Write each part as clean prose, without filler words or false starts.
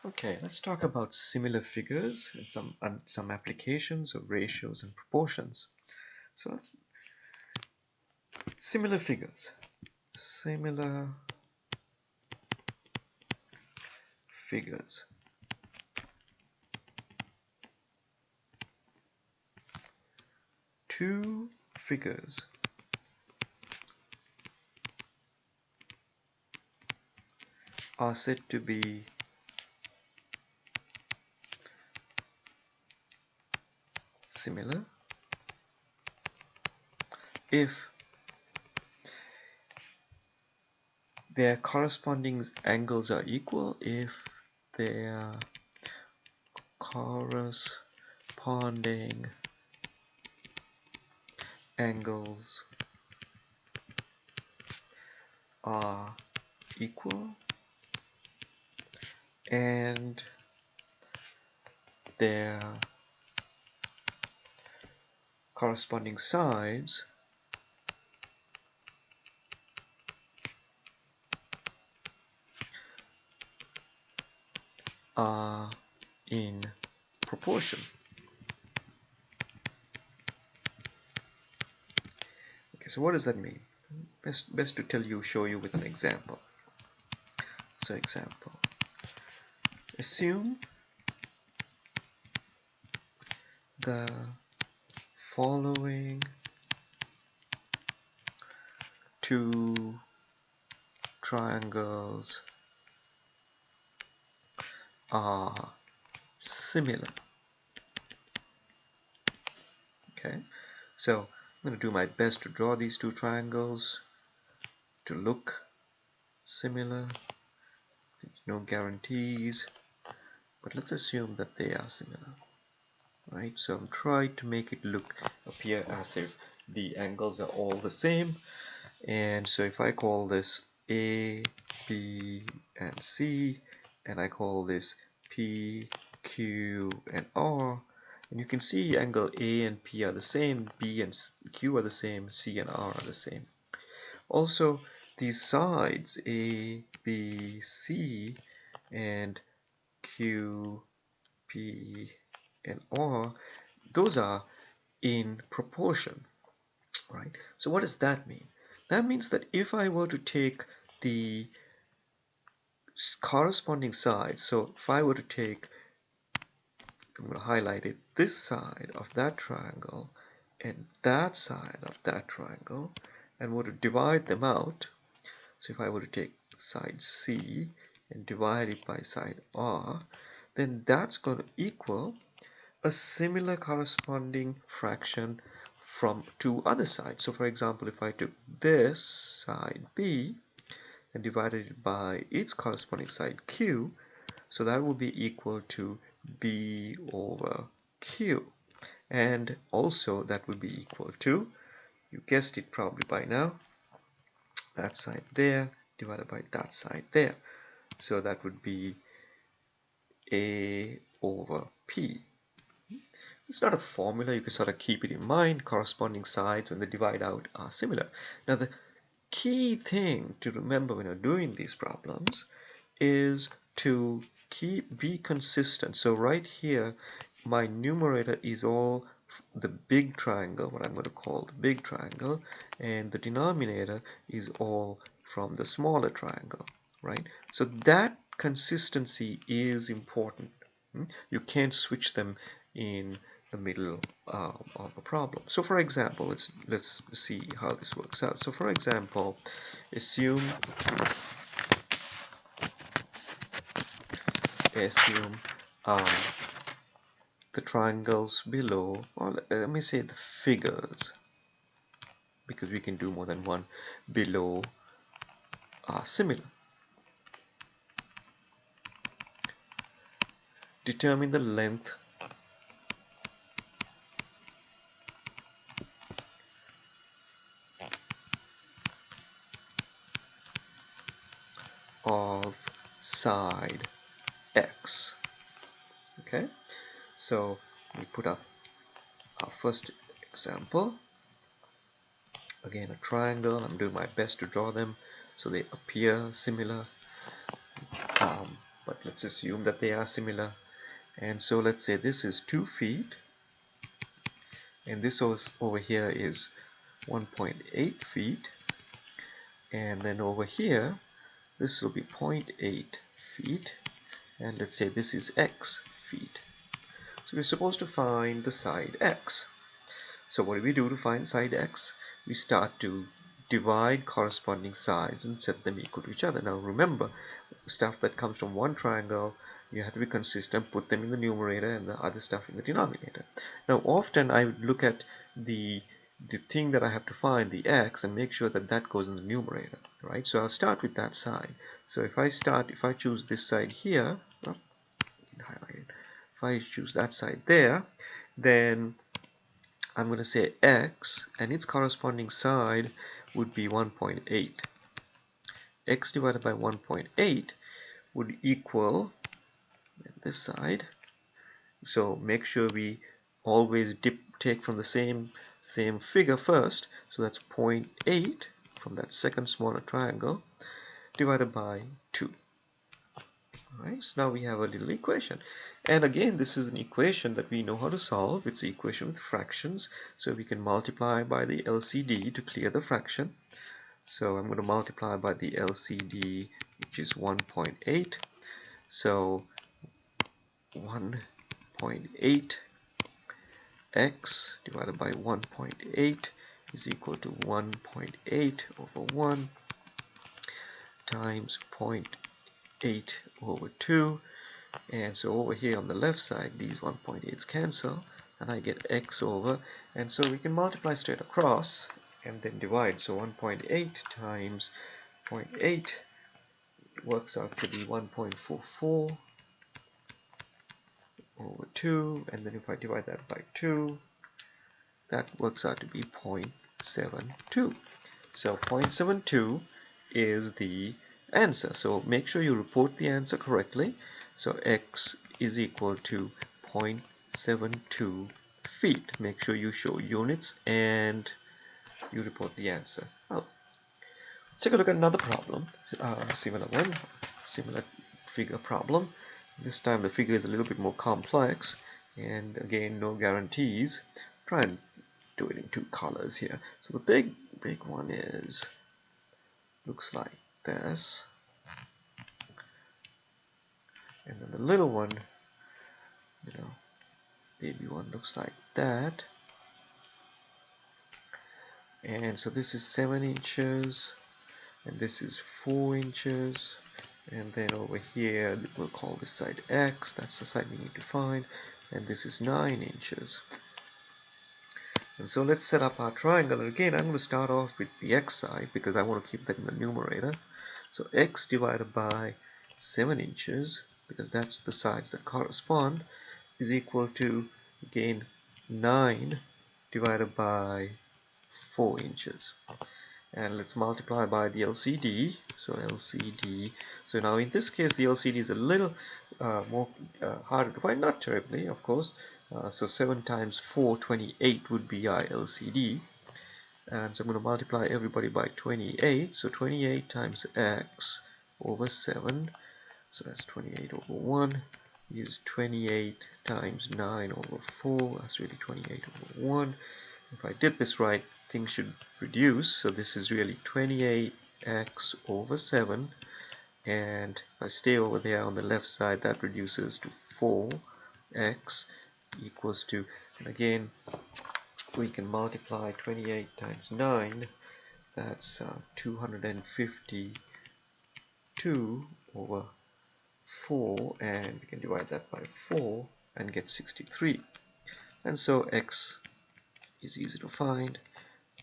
Okay, let's talk about similar figures and some applications of ratios and proportions. So let's similar figures. Similar figures. Two figures are said to be similar if their corresponding angles are equal, if their corresponding angles are equal, and their corresponding sides are in proportion. Okay, so what does that mean? Best to show you with an example. So example, assume the following two triangles are similar. Okay, so I'm going to do my best to draw these two triangles to look similar. There's no guarantees, but let's assume that they are similar. Right, so I'm trying to make it appear as if the angles are all the same. And so if I call this A, B, and C, and I call this P, Q, and R, and you can see angle A and P are the same, B and Q are the same, C and R are the same. Also, these sides A, B, C, and Q, P, and R, those are in proportion, right? So what does that mean? That means that if I were to take the corresponding sides, so if I were to take, I'm going to highlight it, this side of that triangle and that side of that triangle, and were to divide them out, so if I were to take side C and divide it by side R, then that's going to equal a similar corresponding fraction from two other sides. So for example, if I took this side B and divided it by its corresponding side Q, so that would be equal to B over Q. And also that would be equal to, you guessed it probably by now, that side there divided by that side there. So that would be A over P. It's not a formula, you can sort of keep it in mind. Corresponding sides when they divide out are similar. Now the key thing to remember when you're doing these problems is to be consistent. So right here my numerator is all the big triangle, what I'm going to call the big triangle, and the denominator is all from the smaller triangle, right? So that consistency is important. You can't switch them in the middle of a problem. So for example, let's see how this works out. So for example, assume um, the triangles below, or let me say the figures, because we can do more than one, below are similar. Determine the length of side X. Okay, so we put up our first example. Again, a triangle. I'm doing my best to draw them so they appear similar. But let's assume that they are similar. And so let's say this is 2 feet, and this over here is 1.8 feet, and then over here this will be 0.8 feet, and let's say this is x feet. So we're supposed to find the side x. So what do we do to find side x? We start to divide corresponding sides and set them equal to each other. Now remember, stuff that comes from one triangle, you have to be consistent, put them in the numerator and the other stuff in the denominator. Now often I would look at the thing that I have to find, the x, and make sure that that goes in the numerator, right? So I'll start with that side. So if I choose this side here, highlight it. If I choose that side there, then I'm going to say x, and its corresponding side would be 1.8. X divided by 1.8 would equal this side. So make sure we always take from the same figure first. So that's 0.8 from that second smaller triangle divided by 2. Alright, so now we have a little equation. And again, this is an equation that we know how to solve. It's an equation with fractions. So we can multiply by the LCD to clear the fraction. So I'm going to multiply by the LCD, which is 1.8. So 1.8 x divided by 1.8 is equal to 1.8 over 1 times 0.8 over 2. And so over here on the left side, these 1.8s cancel, and I get x over, and so we can multiply straight across and then divide. So 1.8 times 0.8 works out to be 1.44 over 2, and then if I divide that by 2, that works out to be 0.72. So 0.72 is the answer. So make sure you report the answer correctly. So x is equal to 0.72 feet. Make sure you show units and you report the answer. Oh, let's take a look at another problem, similar figure problem. This time the figure is a little bit more complex, and again, no guarantees. Try and do it in 2 colors here. So the big one looks like this, and then the little one, baby one, looks like that. And so this is 7 inches, and this is 4 inches, and then over here we'll call this side x. That's the side we need to find, and this is 9 inches. And so let's set up our triangle. And again, I'm going to start off with the x side because I want to keep that in the numerator. So x divided by 7 inches, because that's the sides that correspond, is equal to, again, 9 divided by 4 inches. And let's multiply by the LCD. So LCD. So now in this case, the LCD is a little more harder to find. Not terribly, of course. So 7 times 4, 28 would be our LCD. And so I'm going to multiply everybody by 28. So 28 times x over 7. So that's 28 over 1 is 28 times 9 over 4. That's really 28 over 1. If I did this right, things should reduce. So this is really 28x over 7. And if I stay over there on the left side, that reduces to 4x equals to, and again, we can multiply 28 times 9. That's 252 over 4, and we can divide that by 4 and get 63. And so x is easy to find.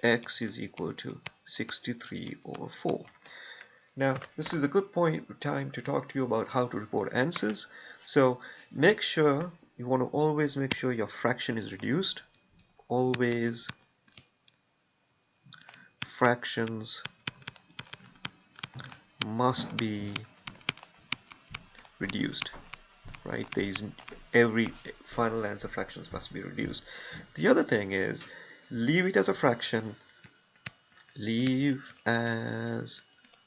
X is equal to 63 over 4. Now, this is a good time to talk to you about how to report answers. So make sure, you want to always make sure your fraction is reduced. Always fractions must be reduced, right? Every final answer fractions must be reduced. The other thing is, leave it as a fraction. Leave as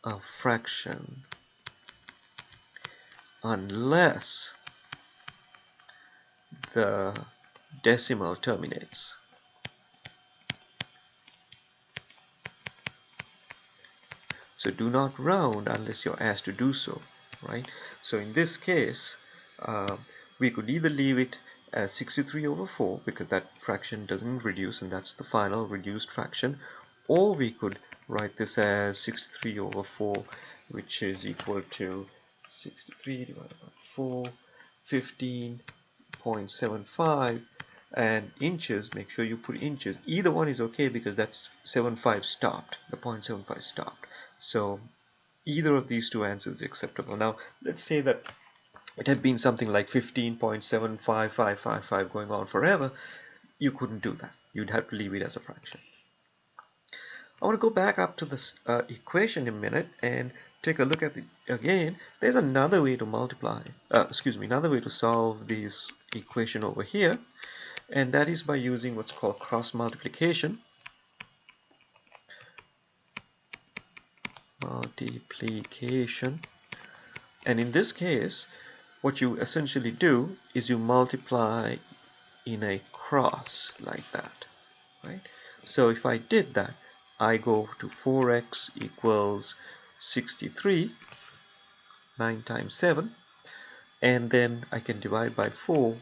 a fraction unless the decimal terminates. So do not round unless you're asked to do so, right? So in this case, uh, we could either leave it as 63 over 4 because that fraction doesn't reduce and that's the final reduced fraction, or we could write this as 63 over 4, which is equal to 63 divided by 4, 15.75, and inches, make sure you put inches. Either one is okay because that's 75 stopped, the 0.75 stopped. So either of these two answers is acceptable. Now let's say that it had been something like 15.75555 going on forever. You couldn't do that. You'd have to leave it as a fraction. I want to go back up to this equation in a minute and take a look at it again. There's another way to another way to solve this equation over here, and that is by using what's called cross multiplication. And in this case, what you essentially do is you multiply in a cross like that, right? So if I did that, I go to 4x equals 63, 9 times 7, and then I can divide by 4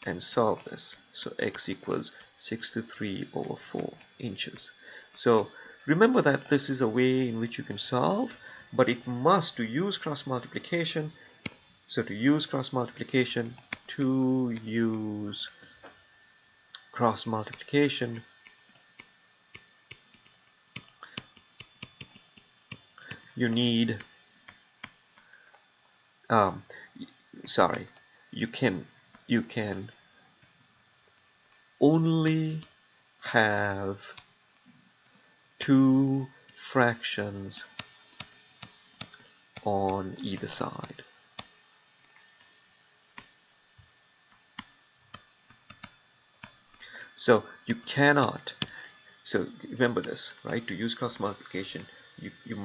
and solve this. So x equals 63 over 4 inches. So remember that this is a way in which you can solve, but it must, to use cross multiplication, to use cross multiplication, you need, sorry, you can only have two fractions on either side. So you cannot, so remember this, right? To use cross multiplication, it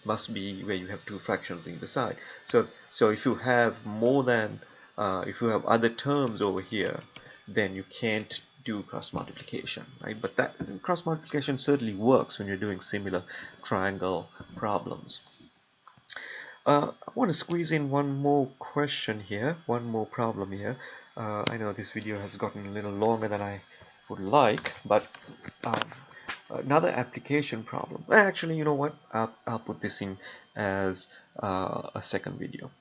must be where you have two fractions on either side. So if you have more than, if you have other terms over here, then you can't do cross multiplication, right? But that cross multiplication certainly works when you're doing similar triangle problems. I want to squeeze in one more question here, one more problem here. I know this video has gotten a little longer than I would like, but um, another application problem. Actually, you know what? I'll put this in as a second video.